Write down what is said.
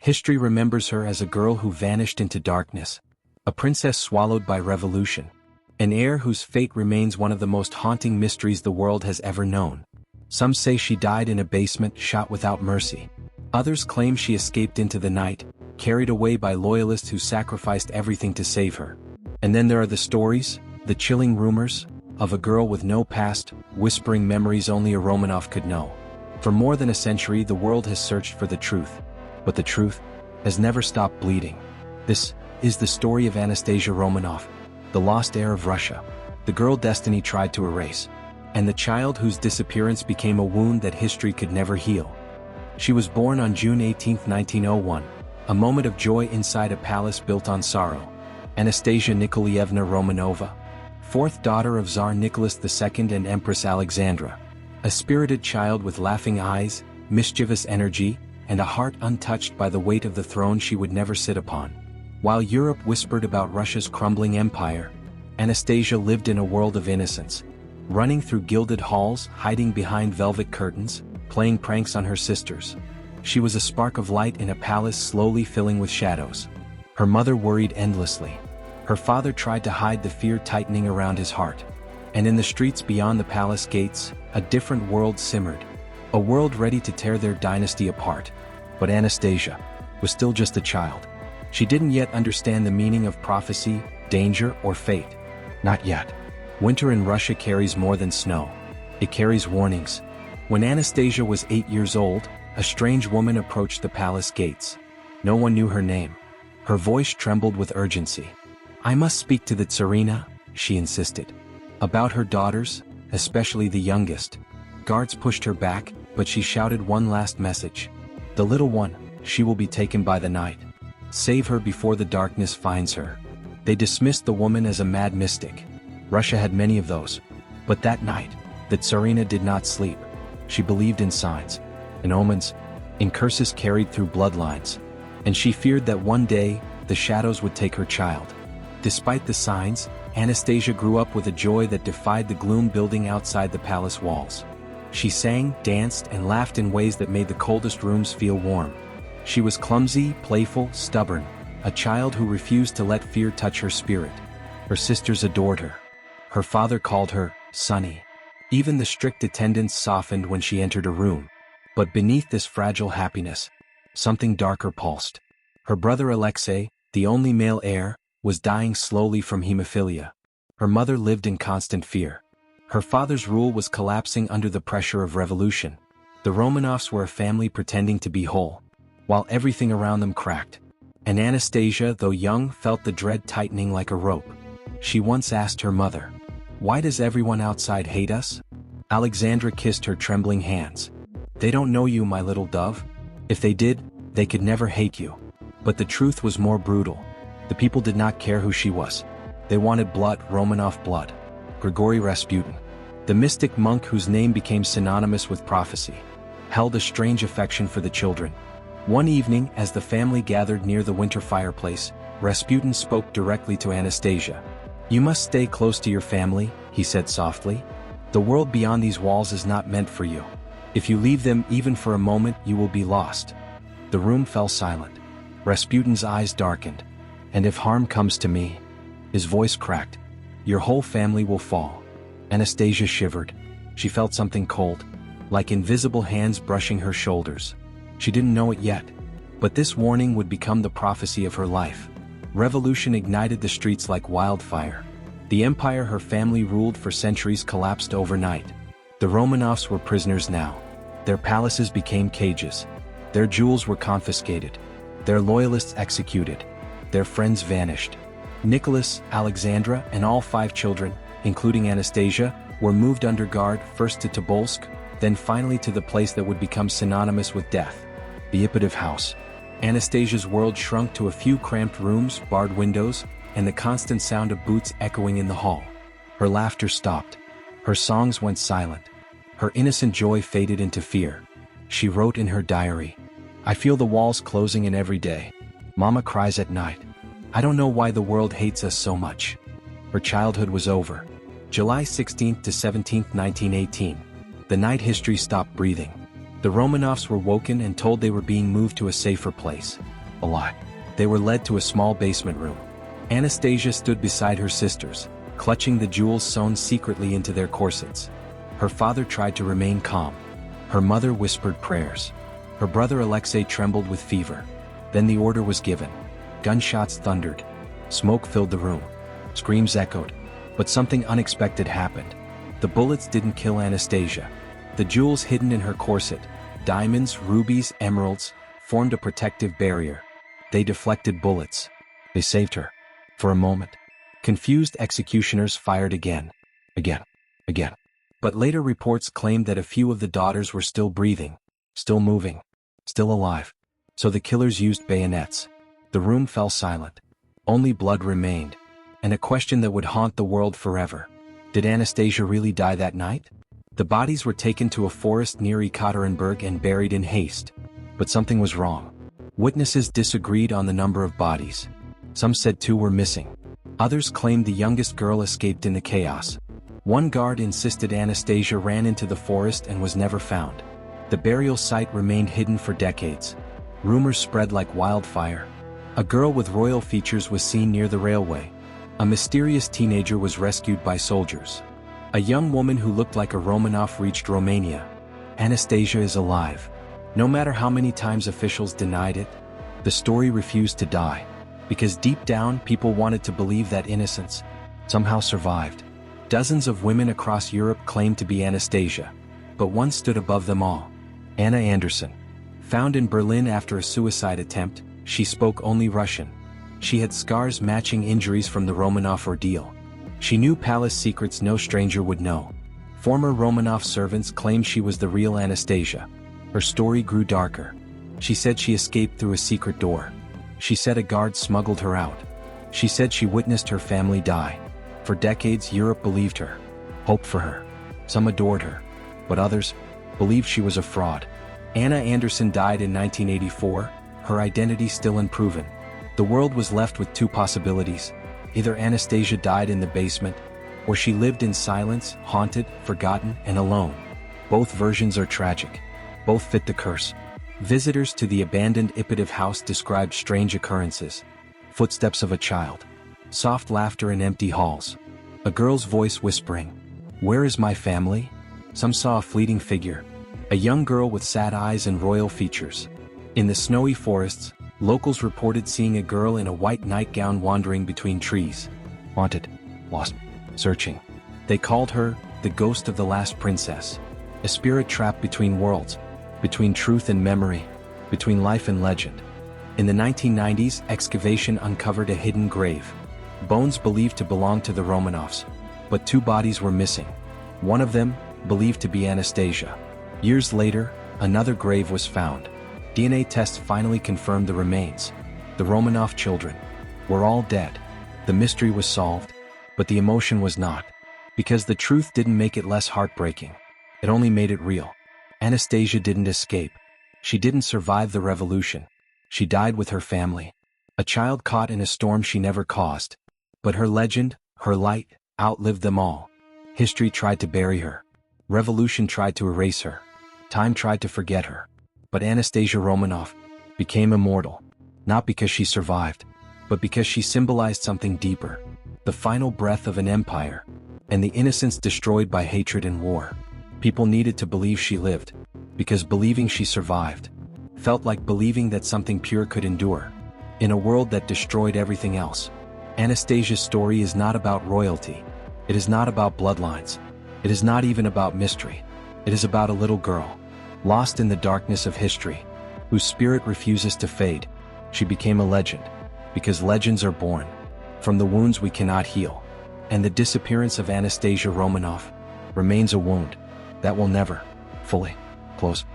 History remembers her as a girl who vanished into darkness, a princess swallowed by revolution, an heir whose fate remains one of the most haunting mysteries the world has ever known. Some say she died in a basement, shot without mercy. Others claim she escaped into the night, carried away by loyalists who sacrificed everything to save her. And then there are the stories, the chilling rumors, of a girl with no past, whispering memories only a Romanov could know. For more than a century the world has searched for the truth, but the truth has never stopped bleeding. This is the story of Anastasia Romanov, the lost heir of Russia, the girl destiny tried to erase, and the child whose disappearance became a wound that history could never heal. She was born on June 18, 1901, a moment of joy inside a palace built on sorrow. Anastasia Nikolaevna Romanova, fourth daughter of Tsar Nicholas II and Empress Alexandra, a spirited child with laughing eyes, mischievous energy, and a heart untouched by the weight of the throne she would never sit upon. While Europe whispered about Russia's crumbling empire, Anastasia lived in a world of innocence, running through gilded halls, hiding behind velvet curtains, playing pranks on her sisters. She was a spark of light in a palace slowly filling with shadows. Her mother worried endlessly. Her father tried to hide the fear tightening around his heart. And in the streets beyond the palace gates, a different world simmered. A world ready to tear their dynasty apart. But Anastasia was still just a child. She didn't yet understand the meaning of prophecy, danger, or fate. Not yet. Winter in Russia carries more than snow. It carries warnings. When Anastasia was 8 years old, a strange woman approached the palace gates. No one knew her name. Her voice trembled with urgency. "I must speak to the Tsarina," she insisted. About her daughters, especially the youngest. Guards pushed her back, but she shouted one last message. "The little one, she will be taken by the night. Save her before the darkness finds her." They dismissed the woman as a mad mystic. Russia had many of those. But that night, the Tsarina did not sleep. She believed in signs, in omens, in curses carried through bloodlines. And she feared that one day, the shadows would take her child. Despite the signs, Anastasia grew up with a joy that defied the gloom building outside the palace walls. She sang, danced, and laughed in ways that made the coldest rooms feel warm. She was clumsy, playful, stubborn, a child who refused to let fear touch her spirit. Her sisters adored her. Her father called her Sonny. Even the strict attendants softened when she entered a room. But beneath this fragile happiness, something darker pulsed. Her brother Alexei, the only male heir, was dying slowly from hemophilia. Her mother lived in constant fear. Her father's rule was collapsing under the pressure of revolution. The Romanovs were a family pretending to be whole, while everything around them cracked. And Anastasia, though young, felt the dread tightening like a rope. She once asked her mother, "Why does everyone outside hate us?" Alexandra kissed her trembling hands. "They don't know you, my little dove. If they did, they could never hate you." But the truth was more brutal. The people did not care who she was. They wanted blood, Romanov blood. Grigory Rasputin, the mystic monk whose name became synonymous with prophecy, held a strange affection for the children. One evening, as the family gathered near the winter fireplace, Rasputin spoke directly to Anastasia. "You must stay close to your family," he said softly. "The world beyond these walls is not meant for you. If you leave them even for a moment, you will be lost." The room fell silent. Rasputin's eyes darkened. "And if harm comes to me," his voice cracked, "your whole family will fall." Anastasia shivered. She felt something cold, like invisible hands brushing her shoulders. She didn't know it yet, but this warning would become the prophecy of her life. Revolution ignited the streets like wildfire. The empire her family ruled for centuries collapsed overnight. The Romanovs were prisoners now. Their palaces became cages. Their jewels were confiscated. Their loyalists executed. Their friends vanished. Nicholas, Alexandra, and all 5 children, including Anastasia, were moved under guard first to Tobolsk, then finally to the place that would become synonymous with death, the Ipatov house. Anastasia's world shrunk to a few cramped rooms, barred windows, and the constant sound of boots echoing in the hall. Her laughter stopped. Her songs went silent. Her innocent joy faded into fear. She wrote in her diary, "I feel the walls closing in every day. Mama cries at night. I don't know why the world hates us so much." Her childhood was over. July 16 to 17, 1918. The night history stopped breathing. The Romanovs were woken and told they were being moved to a safer place. A lie. They were led to a small basement room. Anastasia stood beside her sisters, clutching the jewels sewn secretly into their corsets. Her father tried to remain calm. Her mother whispered prayers. Her brother Alexei trembled with fever. Then the order was given. Gunshots thundered. Smoke filled the room. Screams echoed. But something unexpected happened. The bullets didn't kill Anastasia. The jewels hidden in her corset, diamonds, rubies, emeralds, formed a protective barrier. They deflected bullets. They saved her. For a moment. Confused executioners fired again. Again. But later reports claimed that a few of the daughters were still breathing, still moving, still alive. So the killers used bayonets. The room fell silent. Only blood remained. And a question that would haunt the world forever. Did Anastasia really die that night? The bodies were taken to a forest near Ekaterinburg and buried in haste. But something was wrong. Witnesses disagreed on the number of bodies. Some said 2 were missing. Others claimed the youngest girl escaped in the chaos. One guard insisted Anastasia ran into the forest and was never found. The burial site remained hidden for decades. Rumors spread like wildfire. A girl with royal features was seen near the railway. A mysterious teenager was rescued by soldiers. A young woman who looked like a Romanov reached Romania. Anastasia is alive. No matter how many times officials denied it, the story refused to die. Because deep down, people wanted to believe that innocence somehow survived. Dozens of women across Europe claimed to be Anastasia. But one stood above them all. Anna Anderson. Found in Berlin after a suicide attempt, she spoke only Russian. She had scars matching injuries from the Romanov ordeal. She knew palace secrets no stranger would know. Former Romanov servants claimed she was the real Anastasia. Her story grew darker. She said she escaped through a secret door. She said a guard smuggled her out. She said she witnessed her family die. For decades, Europe believed her, hoped for her. Some adored her, but others believed she was a fraud. Anna Anderson died in 1984, her identity still unproven. The world was left with 2 possibilities. Either Anastasia died in the basement, or she lived in silence, haunted, forgotten, and alone. Both versions are tragic. Both fit the curse. Visitors to the abandoned Ipatov house described strange occurrences. Footsteps of a child. Soft laughter in empty halls. A girl's voice whispering, "Where is my family?" Some saw a fleeting figure. A young girl with sad eyes and royal features. In the snowy forests, locals reported seeing a girl in a white nightgown wandering between trees. Haunted, lost, searching. They called her the ghost of the last princess. A spirit trapped between worlds, between truth and memory, between life and legend. In the 1990s, excavation uncovered a hidden grave. Bones believed to belong to the Romanovs. But 2 bodies were missing. One of them, believed to be Anastasia. Years later, another grave was found. DNA tests finally confirmed the remains. The Romanov children were all dead. The mystery was solved, but the emotion was not. Because the truth didn't make it less heartbreaking. It only made it real. Anastasia didn't escape. She didn't survive the revolution. She died with her family. A child caught in a storm she never caused. But her legend, her light, outlived them all. History tried to bury her. Revolution tried to erase her. Time tried to forget her. But Anastasia Romanov became immortal, not because she survived, but because she symbolized something deeper, the final breath of an empire, and the innocence destroyed by hatred and war. People needed to believe she lived, because believing she survived felt like believing that something pure could endure. In a world that destroyed everything else, Anastasia's story is not about royalty. It is not about bloodlines. It is not even about mystery. It is about a little girl, lost in the darkness of history, whose spirit refuses to fade. She became a legend, because legends are born from the wounds we cannot heal. And the disappearance of Anastasia Romanov remains a wound that will never fully close.